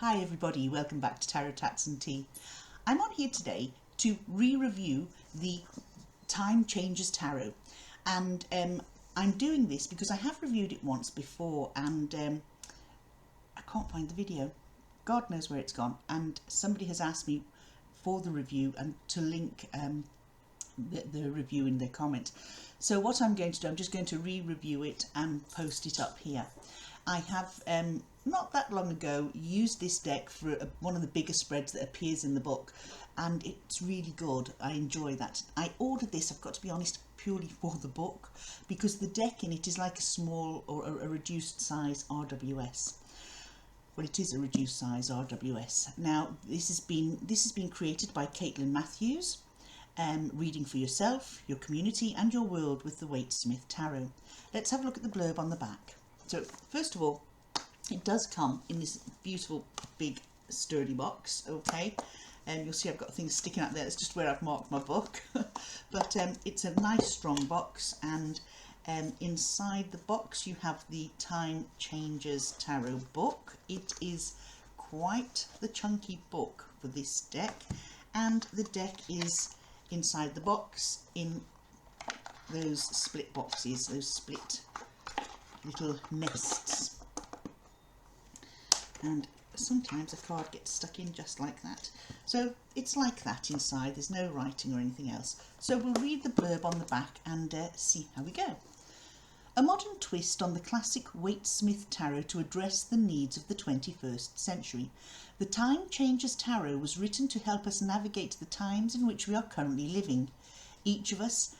Hi everybody, welcome back to Tarot Tats and Tea. I'm on here today to re-review the Time Changes Tarot, and I'm doing this because I have reviewed it once before and I can't find the video. God knows where it's gone, and somebody has asked me for the review and to link the review in their comment. So what I'm going to do, I'm just going to re-review it and post it up here. I have not that long ago used this deck for one of the bigger spreads that appears in the book, and it's really good. I enjoy that. I ordered this, I've got to be honest, purely for the book, because the deck in it is like a small or a reduced size RWS. Well, it is a reduced size RWS. Now this has been created by Caitlin Matthews, reading for yourself, your community and your world with the Waite-Smith Tarot. Let's have a look at the blurb on the back. So first of all, it does come in this beautiful big sturdy box, okay, and you'll see I've got things sticking out there. That's just where I've marked my book. But it's a nice strong box, and inside the box you have the Time Changes Tarot book. It is quite the chunky book for this deck, and the deck is inside the box in those split boxes, those split little nests, and sometimes a card gets stuck in just like that. So it's like that inside, there's no writing or anything else. So we'll read the blurb on the back and see how we go. A modern twist on the classic Waite-Smith Tarot to address the needs of the 21st century. The Time Changes Tarot was written to help us navigate the times in which we are currently living. Each of us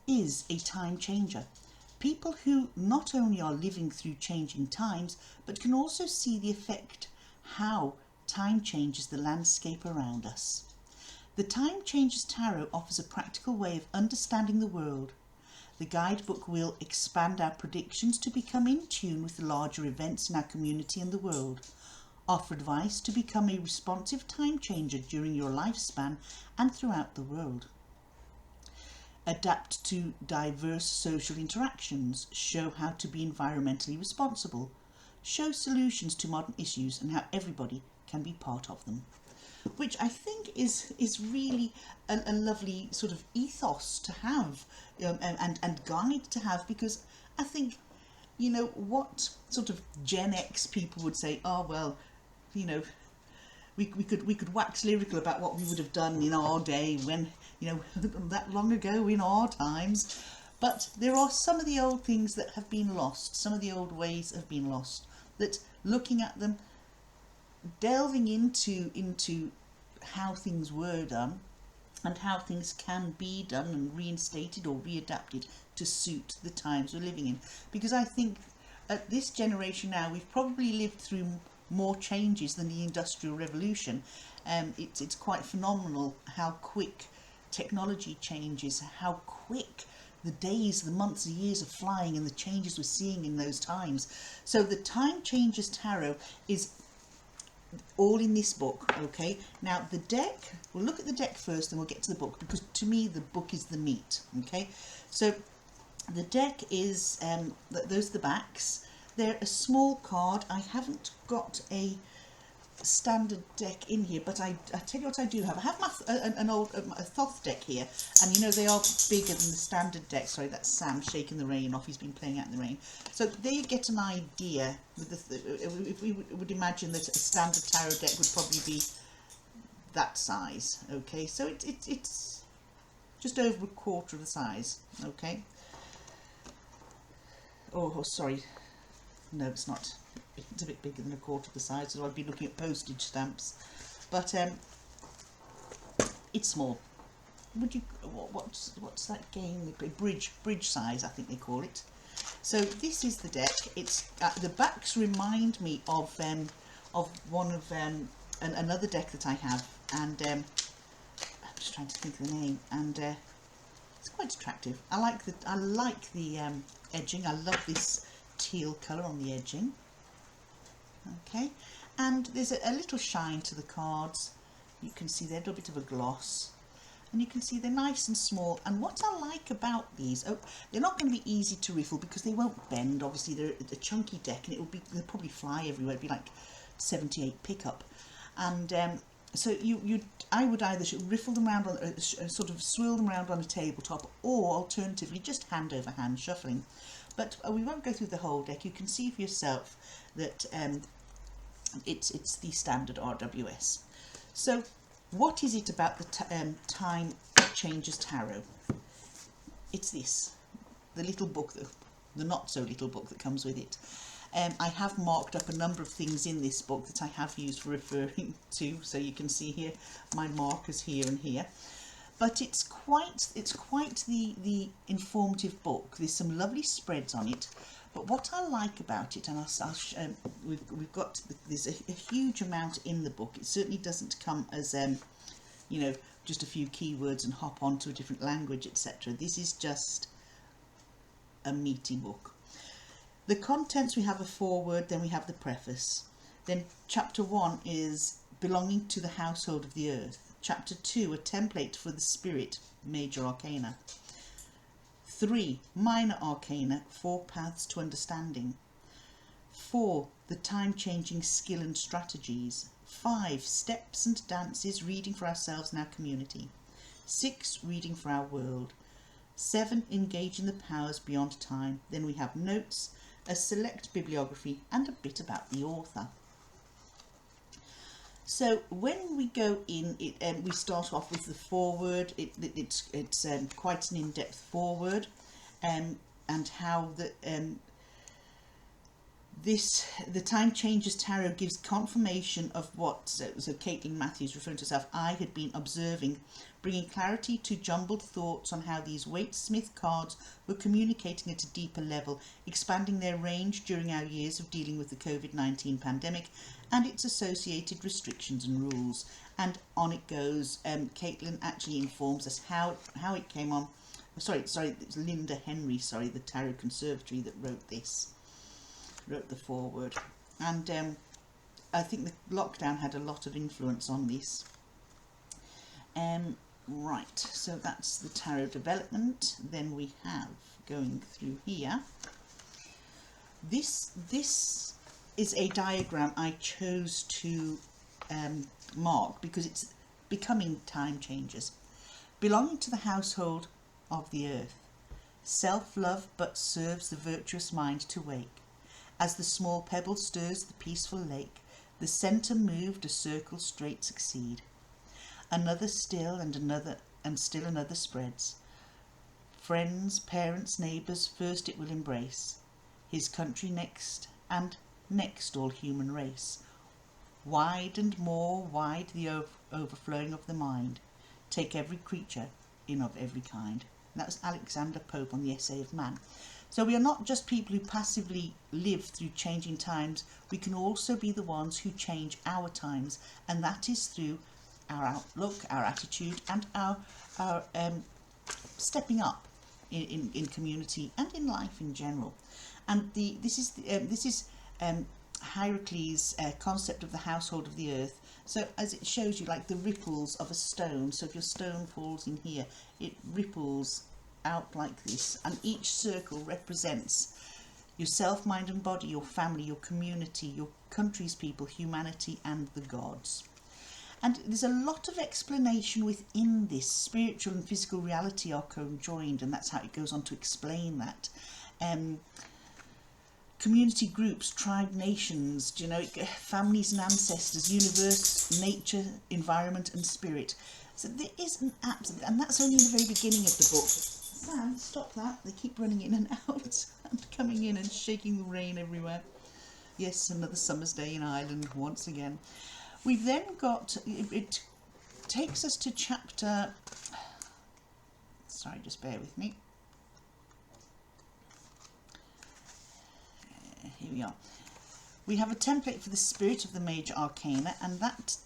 is a time changer. People who not only are living through changing times, but can also see the effect how time changes the landscape around us. The Time Changes Tarot offers a practical way of understanding the world. The guidebook will expand our predictions to become in tune with the larger events in our community and the world. Offer advice to become a responsive time changer during your lifespan and throughout the world. Adapt to diverse social interactions, show how to be environmentally responsible, show solutions to modern issues and how everybody can be part of them. Which I think is really a lovely sort of ethos to have, and guide to have, because I think, you know, what sort of Gen X people would say, oh well, you know, we could wax lyrical about what we would have done in our day when, you know, that long ago in our times. But there are some of the old things that have been lost, some of the old ways have been lost, that looking at them, delving into how things were done and how things can be done and reinstated or readapted to suit the times we're living in. Because I think at this generation now, we've probably lived through more changes than the Industrial Revolution. It's quite phenomenal how quick technology changes, how quick the days, the months, the years are flying, and the changes we're seeing in those times. So the Time Changes Tarot is all in this book, okay? Now the deck, we'll look at the deck first and we'll get to the book, because to me the book is the meat, okay? So the deck is, those are the backs. They're a small card. I haven't got a standard deck in here, but I tell you what I do have. I have my, an old a Thoth deck here, and you know they are bigger than the standard deck. Sorry, that's Sam shaking the rain off. He's been playing out in the rain. So there you get an idea. With the, if we would imagine that a standard tarot deck would probably be that size. Okay, so it's just over a quarter of the size. Okay. Oh, sorry. No, it's not. It's a bit bigger than a quarter of the size, so I'd be looking at postage stamps. But it's small. Would you? What's that game they play? Bridge size, I think they call it. So this is the deck. It's the backs remind me of one of another deck that I have, and I'm just trying to think of the name, and it's quite attractive. I like the edging. I love this teal colour on the edging. Okay, and there's a little shine to the cards. You can see they're a little bit of a gloss, and you can see they're nice and small. And what I like about these, they're not going to be easy to riffle because they won't bend. Obviously they're a chunky deck, and they'll probably fly everywhere. It'd be like 78 pickup. And so I would either riffle them around on sort of swirl them around on a tabletop, or alternatively just hand over hand shuffling. But we won't go through the whole deck. You can see for yourself that it's the standard RWS. So what is it about the Time Changes Tarot? It's this, the little book, the not so little book that comes with it. I have marked up a number of things in this book that I have used for referring to, so you can see here my markers here and here. But it's quite the informative book. There's some lovely spreads on it. But what I like about it, and we've got, there's a huge amount in the book. It certainly doesn't come as you know, just a few keywords and hop on to a different language, etc. This is just a meaty book. The contents, we have a foreword, then we have the preface. Then chapter 1 is belonging to the household of the earth. Chapter 2, a template for the spirit, major arcana. 3, minor arcana, 4 paths to understanding. 4, the time-changing skill and strategies. 5, steps and dances, reading for ourselves and our community. 6, reading for our world. 7, engaging the powers beyond time. Then we have notes, a select bibliography, and a bit about the author. So when we go in, we start off with the foreword. It's quite an in-depth foreword, and how the Time Changes Tarot gives confirmation of what, so Caitlin Matthews, referring to herself, I had been observing, bringing clarity to jumbled thoughts on how these Waite-Smith cards were communicating at a deeper level, expanding their range during our years of dealing with the COVID-19 pandemic and its associated restrictions and rules. And on it goes. Caitlin actually informs us how it came on. Sorry, it's Linda Henry, the Tarot Conservatory, that wrote the foreword. And I think the lockdown had a lot of influence on this. Right, so that's the tarot development. Then we have, going through here, this is a diagram I chose to mark because it's becoming time changes. Belonging to the household of the earth, self-love but serves the virtuous mind to wake. As the small pebble stirs the peaceful lake, the centre moved, a circle straight succeed. Another still and another, and still another spreads. Friends, parents, neighbours, first it will embrace. His country next, and next all human race. Wide and more wide the overflowing of the mind. Take every creature in of every kind. And that was Alexander Pope on the Essay of Man. So we are not just people who passively live through changing times, we can also be the ones who change our times, and that is through our outlook, our attitude, and our stepping up in community and in life in general. And this is Hierocles' concept of the household of the earth. So as it shows you, like the ripples of a stone, so if your stone falls in here, it ripples out like this, and each circle represents yourself, mind and body, your family, your community, your country's people, humanity, and the gods. And there's a lot of explanation within this. Spiritual and physical reality are conjoined, and that's how it goes on to explain that. Community groups, tribe, nations, families and ancestors, universe, nature, environment and spirit. So there is an absolute, and that's only in the very beginning of the book. Sam, stop that. They keep running in and out and coming in and shaking the rain everywhere. Yes, another summer's day in Ireland once again. We've then got, it takes us to chapter, sorry, just bear with me. Here we are. We have a template for the spirit of the major arcana, and that,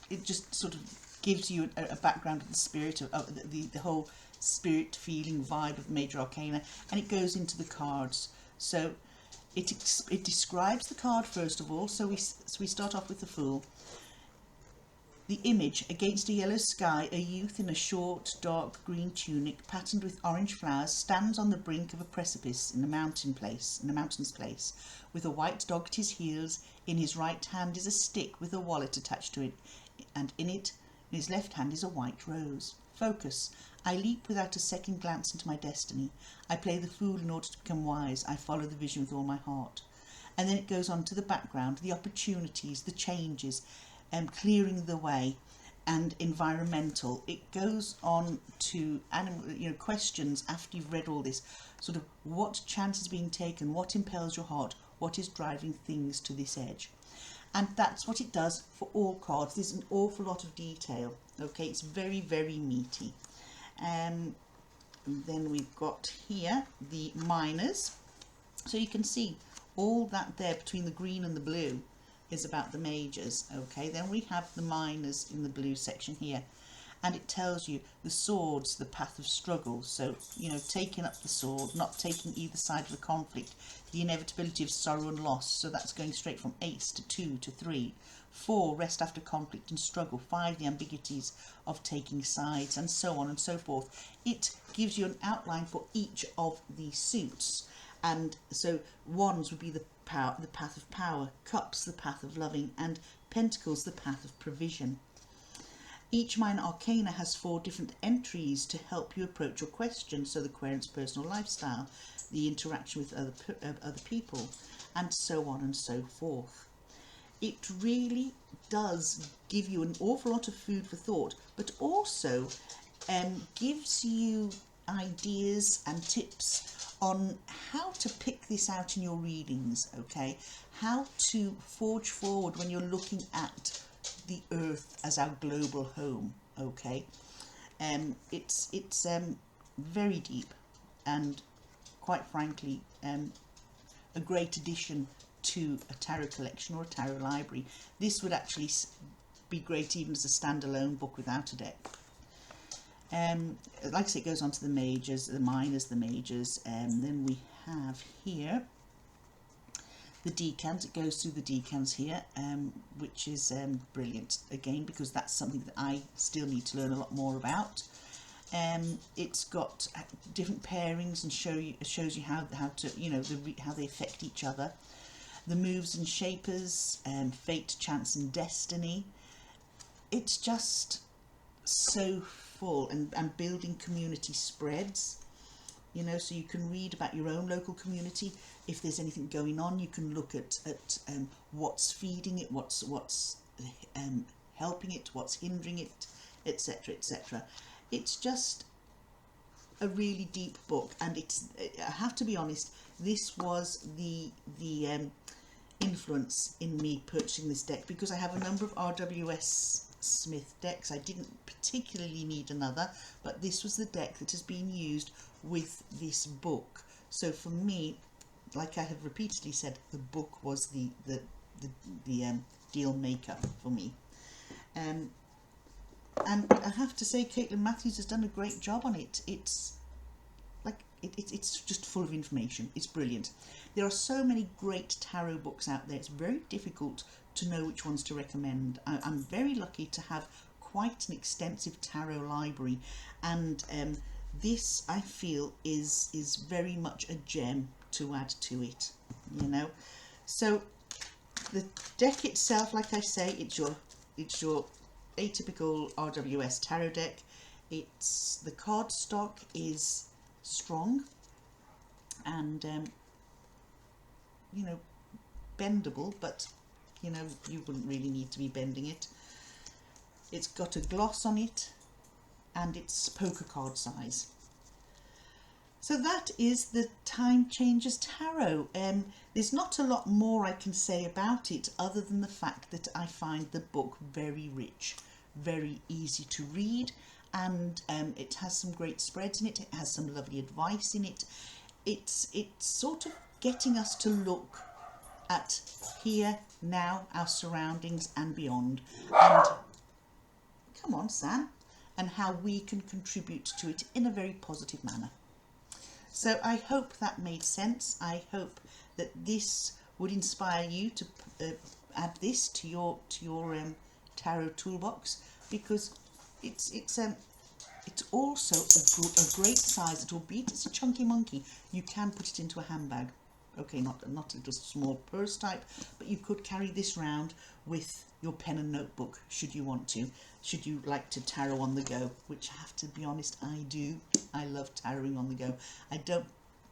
it just sort of gives you a background of the spirit, of the whole spirit feeling vibe of major arcana, and it goes into the cards. So it describes the card first of all. So we start off with the Fool. The image: against a yellow sky, a youth in a short, dark green tunic patterned with orange flowers stands on the brink of a precipice in a mountain's place, with a white dog at his heels. In his right hand is a stick with a wallet attached to it, and in his left hand is a white rose. Focus: I leap without a second glance into my destiny. I play the fool in order to become wise. I follow the vision with all my heart. And then it goes on to the background, the opportunities, the changes, clearing the way, and environmental. It goes on to questions after you've read all this, sort of what chance is being taken, what impels your heart, what is driving things to this edge. And that's what it does for all cards. There's an awful lot of detail. Okay, it's very, very meaty. And then we've got here the minors. So you can see all that there between the green and the blue is about the majors. Okay, then we have the minors in the blue section here, and it tells you the swords, the path of struggle. So, you know, taking up the sword, not taking either side of the conflict, the inevitability of sorrow and loss. So that's going straight from 8 to 2 to 3. 4, rest after conflict and struggle. 5, the ambiguities of taking sides, and so on and so forth. It gives you an outline for each of the suits. And so wands would be the path of power, cups the path of loving, and pentacles the path of provision. Each minor arcana has 4 different entries to help you approach your question. So the querent's personal lifestyle, the interaction with other people, and so on and so forth. It really does give you an awful lot of food for thought, but also gives you ideas and tips on how to pick this out in your readings, okay? How to forge forward when you're looking at the earth as our global home, okay? It's very deep, and quite frankly a great addition to a tarot collection or a tarot library. This would actually be great even as a standalone book without a deck. Like I say, it goes on to the majors, the minors, the majors, and then we have here the decans. It goes through the decans here, which is brilliant again, because that's something that I still need to learn a lot more about. It's got different pairings and shows you how to how they affect each other. The moves and shapers, fate, chance, and destiny. It's just so full, and building community spreads, you know, so you can read about your own local community. If there's anything going on, you can look at what's feeding it, what's helping it, what's hindering it, etc., etc. It's just a really deep book, and I have to be honest, this was the influence in me purchasing this deck, because I have a number of RWS Smith decks. I didn't particularly need another, but this was the deck that has been used with this book. So for me, like I have repeatedly said, the book was the deal maker for me. And I have to say, Caitlin Matthews has done a great job on it. It's just full of information. It's brilliant. There are so many great tarot books out there. It's very difficult to know which ones to recommend. I'm very lucky to have quite an extensive tarot library, and this, I feel, is very much a gem to add to it, you know. So the deck itself, like I say, it's your atypical RWS tarot deck. The card stock is strong and bendable, but you wouldn't really need to be bending it. It's got a gloss on it, and it's poker card size. So that is the Time Changers Tarot. There's not a lot more I can say about it, other than the fact that I find the book very rich, very easy to read, and it has some great spreads in it. It has some lovely advice in it. It's sort of getting us to look at here, now, our surroundings and beyond, and come on, Sam, and how we can contribute to it in a very positive manner. So I hope that made sense. I hope that this would inspire you to add this to your tarot toolbox, because it's also a great size that, albeit it's a chunky monkey, you can put it into a handbag. Okay, not a little small purse type, but you could carry this round with your pen and notebook should you want to, should you like to tarot on the go, which I have to be honest, I do. I love tarotting on the go. I don't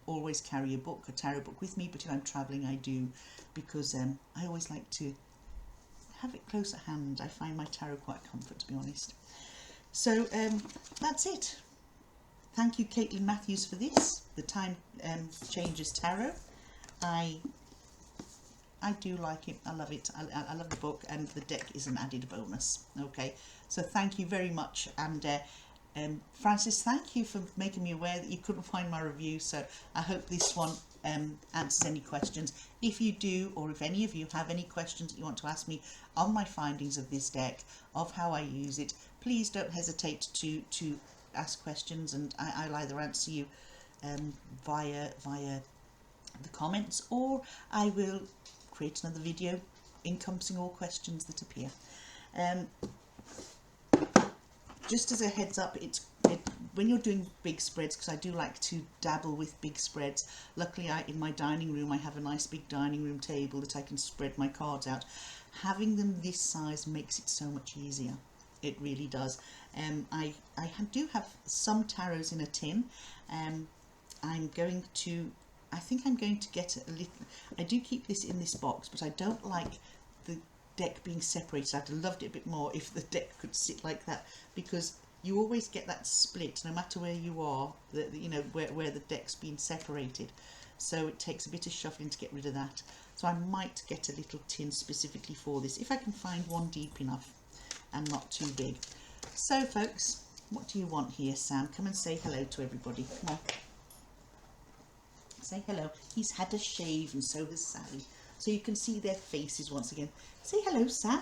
always carry a tarot book with me, but if I'm travelling I do, because I always like to have it close at hand. I find my tarot quite a comfort, to be honest. So that's it. Thank you, Caitlin Matthews, for this, the Time Changes Tarot. I do like it. I love it. I love the book, and the deck is an added bonus. Okay, so thank you very much. And Francis, thank you for making me aware that you couldn't find my review. So I hope this one answers any questions. If you do, or if any of you have any questions that you want to ask me on my findings of this deck, of how I use it, please don't hesitate to ask questions, and I'll either answer you via the comments, or I will create another video encompassing all questions that appear. Just as a heads up, when you're doing big spreads, because I do like to dabble with big spreads, luckily in my dining room I have a nice big dining room table that I can spread my cards out. Having them this size makes it so much easier. It really does. I do have some tarots in a tin. I think I'm going to get a little. I do keep this in this box, but I don't like the deck being separated. I'd have loved it a bit more if the deck could sit like that, because you always get that split no matter where you are, you know, where the deck's been separated. So it takes a bit of shuffling to get rid of that. So I might get a little tin specifically for this, if I can find one deep enough and not too big. So folks, what do you want here, Sam? Come and say hello to everybody. Come on. Say hello. He's had a shave, and so has Sally, so you can see their faces once again. Say hello, Sam.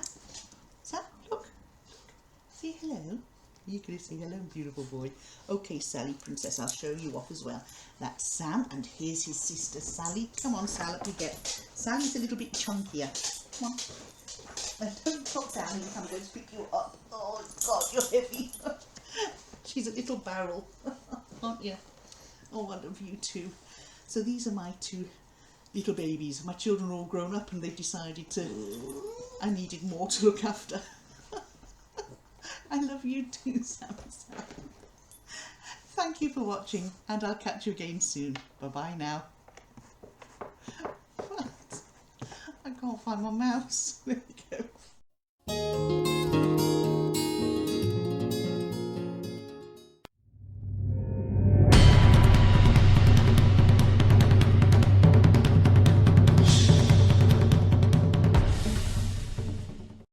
Sam, look. Say hello. You're going to say hello, beautiful boy. Okay, Sally, princess, I'll show you off as well. That's Sam, and here's his sister, Sally. Come on, Sally, we get. Sally's a little bit chunkier. Come on. Don't talk, Sally. I'm going to pick you up. Oh, God, you're heavy. She's a little barrel, aren't you? Oh, I love you too. So these are my two little babies. My children are all grown up, and they've decided I needed more to look after. I love you too, Sam. Thank you for watching, and I'll catch you again soon. Bye-bye now. What? I can't find my mouse. There we go.